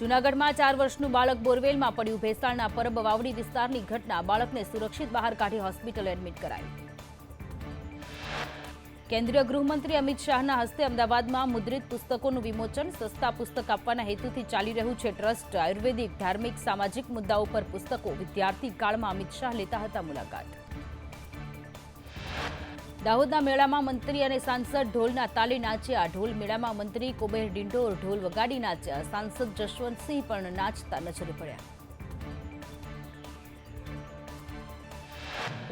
જૂનાગઢમાં 4 વર્ષનું બાળક બોરવેલમાં પડ્યું. ભેસાણના પરબ વાવડી વિસ્તારની ઘટના. બાળકને સુરક્ષિત બહાર કાઢી હોસ્પિટલ એડમિટ કરાયું. કેન્દ્રીય ગૃહમંત્રી અમિત શાહના હસ્તે અમદાવાદમાં મુદ્રિત પુસ્તકોનું વિમોચન. સસ્તા પુસ્તક આપવાના હેતુથી ચાલી રહ્યું છે ટ્રસ્ટ. આયુર્વેદિક, ધાર્મિક, સામાજિક મુદ્દાઓ પર પુસ્તકો. વિદ્યાર્થી કાળમાં અમિત શાહ લેતા હતા મુલાકાત. દાહોદના મેળામાં મંત્રી અને સાંસદ ઢોલના તાલે નાચ્યા. ઢોલ મેળામાં મંત્રી કુબેર ડિંડોર ઢોલ વગાડી નાચ્યા. સાંસદ જશવંતસિંહ પણ નાચતા નજરે પડ્યા.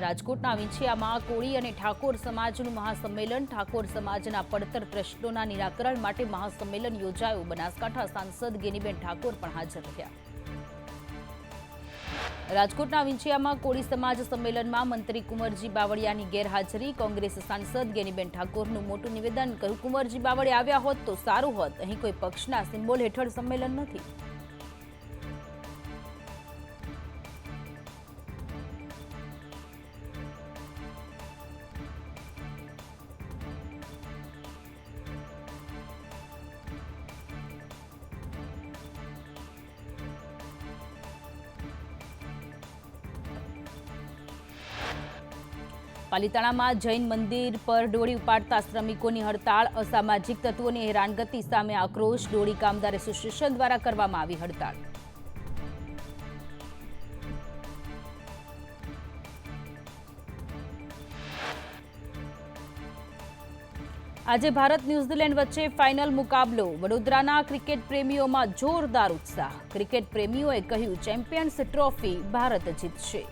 રાજકોટના વિંછિયામાં કોળી અને ઠાકોર સમાજનું મહાસંમેલન. ઠાકોર સમાજના પડતર પ્રશ્નોના નિરાકરણ માટે મહાસંમેલન યોજાયું. બનાસકાંઠા સાંસદ ગેનીબેન ઠાકોર પણ હાજર રહ્યા. રાજકોટના વિંછિયામાં કોળી સમાજ સંમેલનમાં મંત્રી કુંવરજી બાવળિયાની ગેરહાજરી. કોંગ્રેસ સાંસદ ગેનીબેન ઠાકોરનું મોટું નિવેદન. કહ્યું, કુંવરજી બાવળિયા આવ્યા હોત તો સારું હોત. અહીં કોઈ પક્ષના સિમ્બોલ હેઠળ સંમેલન નથી. પાલિતાણામાં જૈન મંદિર પર ડોળી ઉપાડતા શ્રમિકોની હડતાળ. અસામાજિક તત્વોની હેરાનગતિ સામે આક્રોશ. ડોળી કામદાર એસોસિએશન દ્વારા કરવામાં આવી હડતાળ. આજે ભારત ન્યૂઝીલેન્ડ વચ્ચે ફાઇનલ મુકાબલો. વડોદરાના ક્રિકેટ પ્રેમીઓમાં જોરદાર ઉત્સાહ. ક્રિકેટ પ્રેમીઓએ કહ્યું, ચેમ્પિયન્સ ટ્રોફી ભારત જીતશે.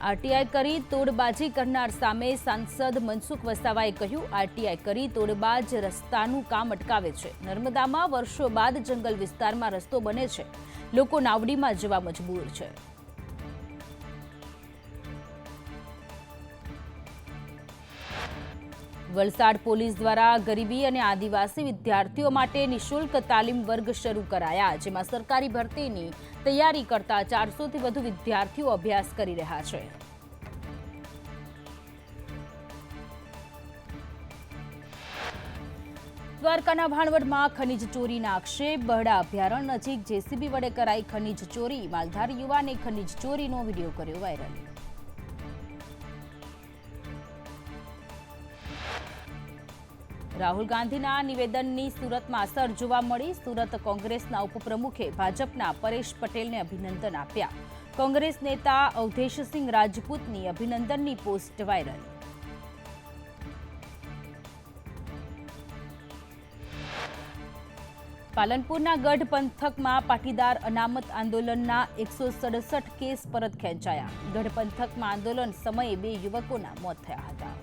આરટીઆઈ કરી તોડબાજી કરનાર સામે સાંસદ મનસુખ વસાવાએ કહ્યું, આરટીઆઈ કરી તોડબાજ રસ્તાનું કામ અટકાવે છે. નર્મદામાં વર્ષો બાદ જંગલ વિસ્તારમાં રસ્તો બને છે. લોકો નાવડીમાં જવા મજબૂર છે. વલસાડ પોલીસ દ્વારા ગરીબી અને આદિવાસી વિદ્યાર્થીઓ માટે નિઃશુલ્ક તાલીમ વર્ગ શરૂ કરાયા, જેમાં સરકારી ભરતીની તૈયારી કરતા 400થી વધુ વિદ્યાર્થીઓ અભ્યાસ કરી રહ્યા છે. દ્વારકાના ભાણવડમાં ખનીજ ચોરીના આક્ષેપ. બરડા અભયારણ્ય નજીક જેસીબી વડે કરાઈ ખનીજ ચોરી. માલધારી યુવાને ખનીજ ચોરીનો વિડીયો કર્યો વાયરલ. રાહુલ ગાંધીના નિવેદનની સુરતમાં અસર જોવા મળી. સુરત કોંગ્રેસના ઉપપ્રમુખે ભાજપના પરેશ પટેલને અભિનંદન આપ્યા. કોંગ્રેસ નેતા અવધેશસિંહ રાજપૂતની અભિનંદનની પોસ્ટ વાયરલ. પાલનપુરના ગઢ પંથકમાં પાટીદાર અનામત આંદોલનના 167 કેસ પરત ખેંચાયા. ગઢ પંથકમાં આંદોલન સમયે 2 યુવકોના મોત થયા હતા.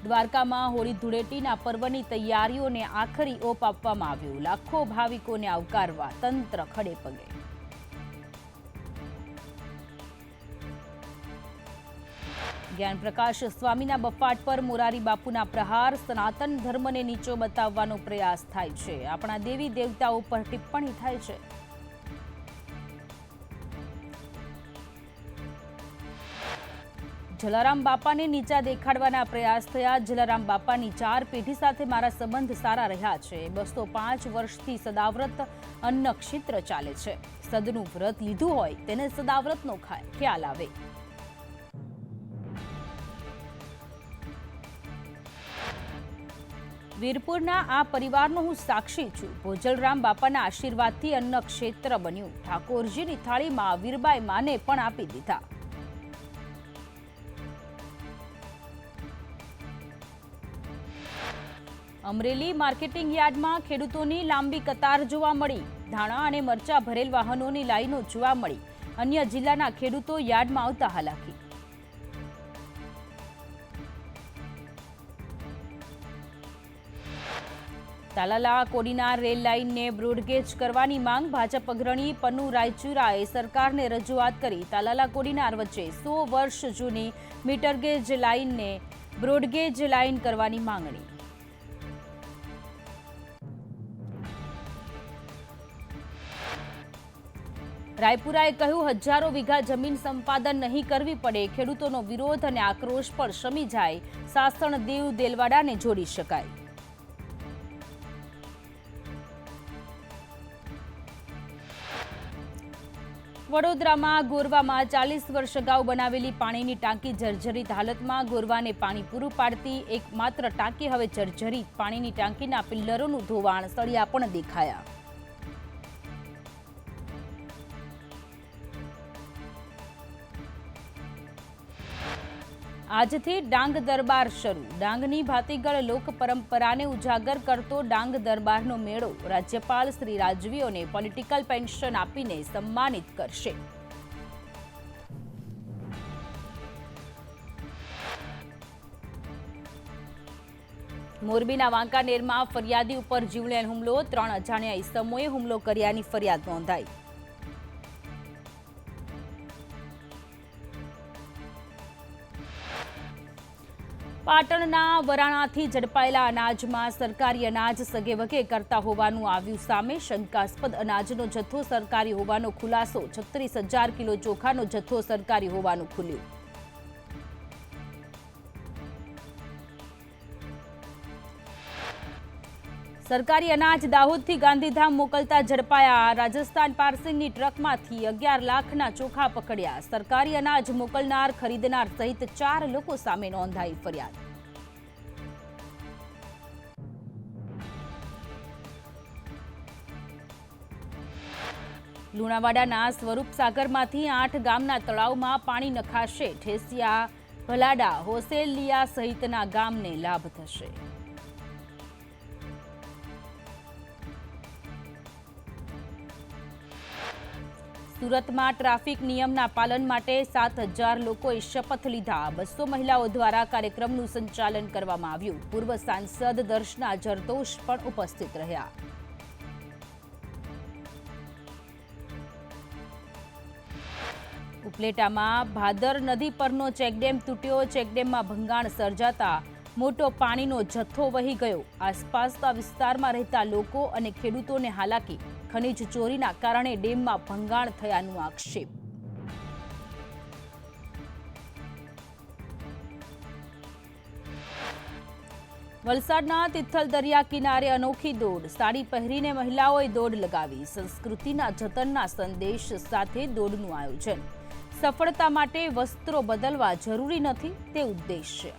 દ્વારકામાં હોળી ધૂળેટીના પર્વની તૈયારીઓને આખરી ઓપ આપવામાં આવ્યો. લાખો ભાવિકોને આવકારવા તંત્ર ખડે પગે. જ્ઞાનપ્રકાશ સ્વામીના બફાટ પર મોરારી બાપુના પ્રહાર. સનાતન ધર્મને નીચો બતાવવાનો પ્રયાસ થાય છે. આપણા દેવી દેવતાઓ પર ટિપ્પણી થાય છે. જલારામ બાપાને નીચા દેખાડવાના પ્રયાસ થયા. જલારામ બાપાની 4 પેઢી સાથે મારા સંબંધ સારા રહ્યા છે. 205 વર્ષથી સદાવ્રત અન્ન ક્ષેત્ર ચાલે છે. સદનું વ્રત લીધું હોય તેને સદાવ્રતનો ખ્યાલ આવે. વીરપુરના આ પરિવારનો હું સાક્ષી છું. ભોજલરામ બાપાના આશીર્વાદથી અન્ન ક્ષેત્ર બન્યું. ઠાકોરજીની થાળીમાં વીરબાઈ માને પણ આપી દીધા. અમરેલી માર્કેટિંગ યાર્ડમાં ખેડૂતોની લાંબી કતાર જોવા મળી. ધાણા અને મરચા ભરેલ વાહનોની લાઈનો જોવા મળી. અન્ય જિલ્લાના ખેડૂતો યાર્ડમાં આવતા હાલાકી. તાલાલા કોડીનાર રેલ લાઇનને બ્રોડગેજ કરવાની માંગ. ભાજપ અગ્રણી પન્નુ રાયચુરાએ સરકારને રજૂઆત કરી. તાલાલા કોડીનાર વચ્ચે 100 વર્ષ જૂની મીટરગેજ લાઇનને બ્રોડગેજ લાઇન કરવાની માંગણી. રાયપુરાએ કહ્યું, હજારો વીઘા જમીન સંપાદન નહીં કરવી પડે, ખેડૂતોનો વિરોધ અને આક્રોશ પણ શમી જાય, સાસણ દીવ દેલવાડાને જોડી શકાય. વડોદરામાં ગોરવામાં 40 વર્ષ અગાઉ બનાવેલી પાણીની ટાંકી જર્જરિત હાલતમાં. ગોરવાને પાણી પૂરું પાડતી એકમાત્ર ટાંકી હવે જર્જરિત. પાણીની ટાંકીના પિલ્લરોનું ધોવાણ, સળિયા પણ દેખાયા. આજથી ડાંગ દરબાર શરૂ. ડાંગની ભાતીગળ લોક પરંપરાને ઉજાગર કરતો ડાંગ દરબારનો મેળો. રાજ્યપાલ શ્રી રાજવીઓને પોલિટિકલ પેન્શન આપીને સન્માનિત કરશે. મોરબીના વાંકાનેરમાં ફરિયાદી ઉપર જીવલેણ હુમલો. 3 અજાણ્યા ઇસમોએ હુમલો કર્યાની ફરિયાદ નોંધાઈ. પાટણના વરાણાથી ઝડપાયેલા અનાજમાં સરકારી અનાજ સગેવગે કરતા હોવાનું આવ્યું સામે. શંકાસ્પદ અનાજનો જથ્થો સરકારી હોવાનો ખુલાસો. 36,000 કિલો ચોખાનો જથ્થો સરકારી હોવાનું ખુલ્યું. સરકારી અનાજ દાહોદથી ગાંધીધામ મોકલતા ઝડપાયા. રાજસ્થાન પાર્સિંગની ટ્રકમાંથી 11 લાખના ચોખા પકડ્યા. સરકારી અનાજ મોકલનાર, ખરીદનાર સહિત 4 લોકો સામે નોંધાઈ ફરિયાદ. લુણાવાડાના સ્વરૂપસાગરમાંથી 8 ગામના તળાવમાં પાણી નખાશે. ઠેસિયા, ભલાડા, હોસેલિયા સહિતના ગામને લાભ થશે. સુરતમાં ટ્રાફિક નિયમના પાલન માટે 7,000 લોકોએ શપથ લીધા. 200 મહિલાઓ દ્વારા કાર્યક્રમનું સંચાલન કરવામાં આવ્યું. પૂર્વ સાંસદ દર્શના જરદોશ પણ ઉપસ્થિત રહ્યા. ઉપલેટામાં ભાદર નદી પરનો ચેકડેમ તૂટ્યો. ચેકડેમમાં ભંગાણ સર્જાતા મોટો પાણીનો જથ્થો વહી ગયો. આસપાસના વિસ્તારમાં રહેતા લોકો અને ખેડૂતોને હાલાકી. ખનીજ ચોરીના કારણે ડેમમાં ભંગાણ થયાનું આક્ષેપ. વલસાડના તિથલ દરિયા કિનારે અનોખી દોડ. સાડી પહેરીને મહિલાઓએ દોડ લગાવી. સંસ્કૃતિના જતનના સંદેશ સાથે દોડનું આયોજન. સફળતા માટે વસ્ત્રો બદલવા જરૂરી નથી, તે ઉદ્દેશ્ય.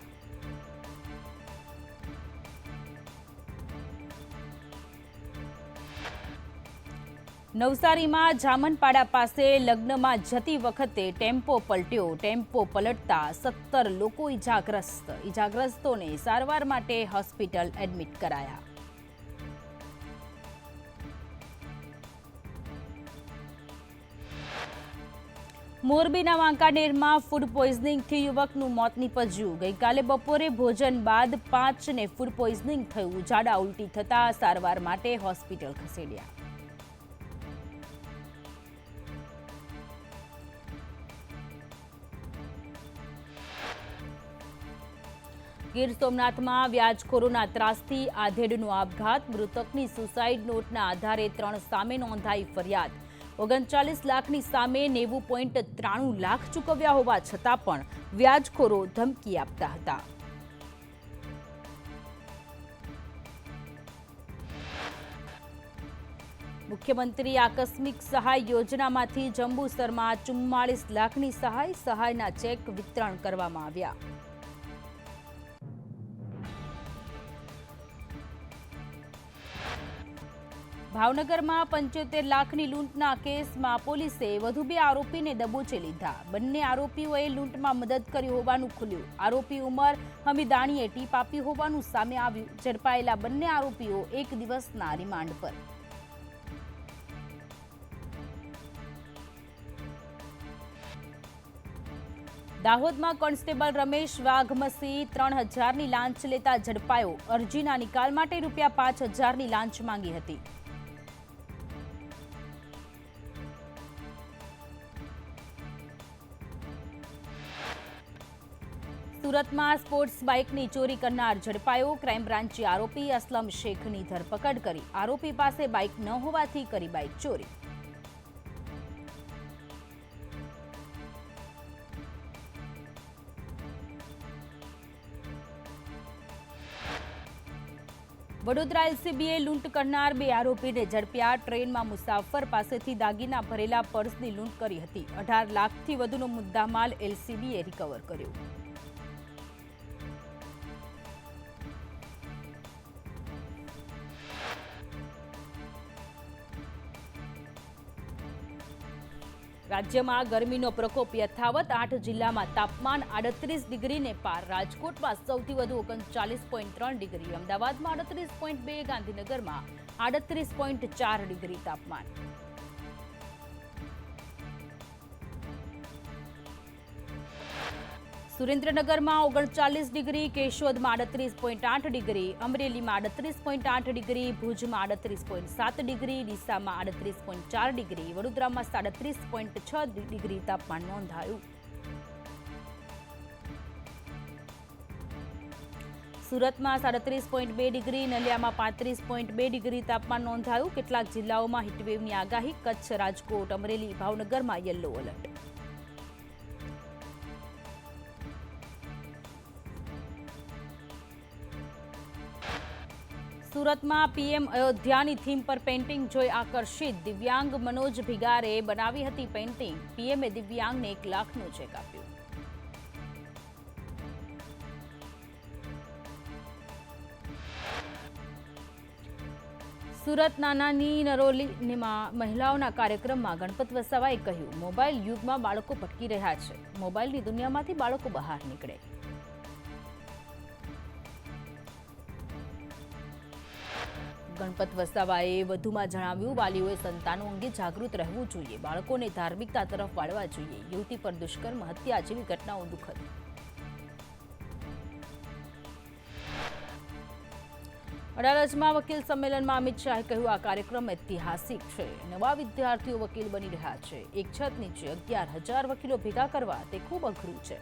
નવસારીમાં જામનપાડા પાસે લગ્નમાં જતી વખતે ટેમ્પો પલટ્યો. ટેમ્પો પલટતા 17 લોકો ઇજાગ્રસ્ત. ઇજાગ્રસ્તોને સારવાર માટે હોસ્પિટલ એડમિટ કરાયા. મોરબીના વાંકાનેરમાં ફૂડ પોઈઝનિંગથી યુવકનું મોત નીપજ્યું. ગઈકાલે બપોરે ભોજન બાદ 5ને ફૂડ પોઈઝનિંગ થયું. ઝાડા ઉલટી થતા સારવાર માટે હોસ્પિટલ ખસેડ્યા. ગીર સોમનાથમાં વ્યાજખોરોના ત્રાસથી આધેડનો આપઘાત. મૃતકની સુસાઇડ નોટના આધારે 3 સામે નોંધાઈ ફરિયાદ. 39 લાખની સામે 90.93 લાખ ચૂકવ્યા હોવા છતાં પણ વ્યાજખોરો ધમકી આપતા હતા. મુખ્યમંત્રી આકસ્મિક સહાય યોજનામાંથી જંબુસરમાં 44 લાખની સહાયના ચેક વિતરણ કરવામાં આવ્યા. ભાવનગરમાં 75 લાખની લૂંટના કેસમાં પોલીસે વધુ 2 આરોપીને દબોચી લીધા. બંને આરોપીઓએ લૂંટમાં મદદ કરી હોવાનું ખુલ્યું. આરોપી ઉમર હમીદાણીએ ટીપ આપી હોવાનું સામે આવ્યું. ઝડપાયેલા બંને આરોપીઓ 1 દિવસના રિમાન્ડ પર. દાહોદમાં કોન્સ્ટેબલ રમેશ વાઘમસી 3,000ની લાંચ લેતા ઝડપાયો. અરજીના નિકાલ માટે ₹5,000ની લાંચ માંગી હતી. સુરતમાં સ્પોર્ટ્સ બાઇકની ચોરી કરનાર ઝડપાયો. ક્રાઇમ બ્રાન્ચે આરોપી અસલમ શેખની ધરપકડ કરી. આરોપી પાસે બાઇક ન હોવાથી કરી બાઇક ચોરી. વડોદરા એલસીબીએ લૂંટ કરનાર 2 આરોપીને ઝડપ્યા. ટ્રેનમાં મુસાફર પાસેથી દાગીના ભરેલા પર્સની લૂંટ કરી હતી. 18 લાખથી વધુનો મુદ્દામાલ એલસીબીએ રિકવર કર્યો. રાજ્યમાં ગરમીનો પ્રકોપ યથાવત. 8 જિલ્લામાં તાપમાન 38 ડિગ્રીને પાર. રાજકોટમાં સૌથી વધુ 39.3 ડિગ્રી, અમદાવાદમાં 38.2, ગાંધીનગરમાં 38.4 ડિગ્રી તાપમાન. સુરેન્દ્રનગરમાં 39 ડિગ્રી, કેશોદમાં 38.8 ડિગ્રી, અમરેલીમાં 38.8 ડિગ્રી, ભુજમાં 38.7 ડિગ્રી, ડીસામાં 38.4 ડિગ્રી, વડોદરામાં 37.6 ડિગ્રી તાપમાન નોંધાયું. સુરતમાં 37.2 ડિગ્રી, નલિયામાં 35.2 ડિગ્રી તાપમાન નોંધાયું. કેટલાક જિલ્લાઓમાં હીટવેવની આગાહી. કચ્છ, રાજકોટ, અમરેલી, ભાવનગરમાં યલો એલર્ટ. સુરતમાં પીએમ અયોધ્યાની થીમ પર પેઇન્ટિંગ જોઈ આકર્ષિત દિવ્યાંગ મનોજ ભિગારે બનાવી હતી પેઇન્ટિંગ. પીએમએ દિવ્યાંગને 1 લાખનો ચેક આપ્યો. સુરત નાનાની નરોલીમાં મહિલાઓના કાર્યક્રમમાં ગણપત વસાવાએ કહ્યું, મોબાઈલ યુગમાં બાળકો ભટકી રહ્યા છે. મોબાઈલની દુનિયામાંથી બાળકો બહાર નીકળે. ગણપત વસાવાએ વધુમાં જણાવ્યું, વાલીઓએ સંતાનો અંગે જાગૃત રહેવું જોઈએ. બાળકોને ધાર્મિકતા તરફ વાળવા જોઈએ. યુવતી પર દુષ્કર્મ, હત્યા જેવી ઘટનાઓ દુઃખદ. અડાલજમાં વકીલ સંમેલનમાં અમિત શાહે કહ્યું, આ કાર્યક્રમ ઐતિહાસિક છે. નવા વિદ્યાર્થીઓ વકીલ બની રહ્યા છે. એક છત નીચે 11,000 વકીલો ભેગા કરવા તે ખૂબ અઘરું છે.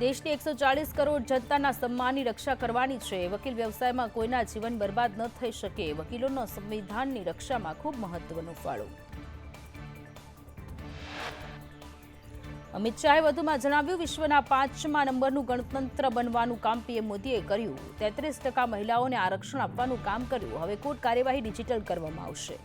દેશની 140 કરોડ જનતાના સન્માનની રક્ષા કરવાની છે. વકીલ વ્યવસાયમાં કોઈના જીવન બરબાદ ન થઈ શકે. વકીલોનો સંવિધાનની રક્ષામાં ખૂબ મહત્વનો ફાળો. અમિત શાહે વધુમાં જણાવ્યું, વિશ્વના 5મા નંબરનું ગણતંત્ર બનવાનું કામ પીએમ મોદીએ કર્યું. 33% મહિલાઓને આરક્ષણ આપવાનું કામ કર્યું. હવે કોર્ટ કાર્યવાહી ડિજિટલ કરવામાં આવશે.